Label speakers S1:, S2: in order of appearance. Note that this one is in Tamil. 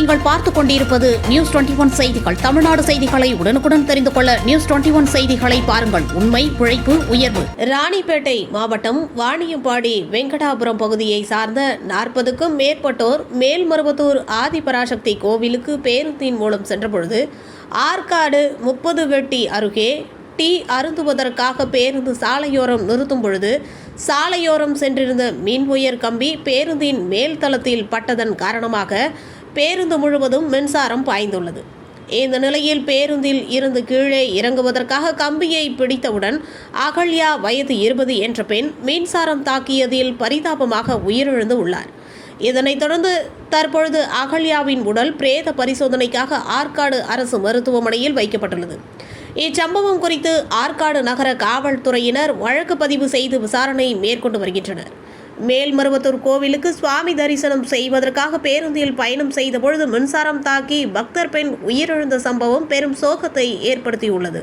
S1: நீங்கள் பார்த்துக் கொண்டிருப்பது நியூஸ் 21 செய்திகள். தமிழ்நாடு செய்திகளை உடனுக்குடன் தெரிந்து கொள்ள நியூஸ் 21 செய்திகளை பாருங்கள். உண்மை, உழைப்பு, உயர்வு. ராணிப்பேட்டை மாவட்டம் வாணியம்பாடி வெங்கடாபுரம் பகுதியை சார்ந்த 40க்கும் மேற்பட்டோர் மேல்மருவத்தூர் ஆதிபராசக்தி கோவிலுக்கு பேருந்தின் மூலம் சென்றபொழுது ஆற்காடு 30 வெட்டி அருகே டீ அருந்துவதற்காக பேருந்து சாலையோரம் நிறுத்தும் பொழுது சாலையோரம் சென்றிருந்த மின் உயர் கம்பி பேருந்தின் மேல் தளத்தில் பட்டதன் காரணமாக பேருந்து முழுவதும் மின்சாரம் பாய்ந்துள்ளது. இந்த நிலையில் பேருந்தில் இருந்து கீழே இறங்குவதற்காக கம்பியை பிடித்தவுடன் அகல்யா வயது 20 என்ற பெண் மின்சாரம் தாக்கியதில் பரிதாபமாக உயிரிழந்து உள்ளார். இதனைத் தொடர்ந்து தற்பொழுது அகல்யாவின் உடல் பிரேத பரிசோதனைக்காக ஆற்காடு அரசு மருத்துவமனையில் வைக்கப்பட்டுள்ளது. இச்சம்பவம் குறித்து ஆற்காடு நகர காவல்துறையினர் வழக்கு பதிவு செய்து விசாரணை மேற்கொண்டு வருகின்றனர். மேல்மருவத்தூர் கோவிலுக்கு சுவாமி தரிசனம் செய்வதற்காக பேருந்தில் பயணம் செய்த பொழுது மின்சாரம் தாக்கி பக்தர் பெண் உயிரிழந்த சம்பவம் பெரும் சோகத்தை ஏற்படுத்தியுள்ளது.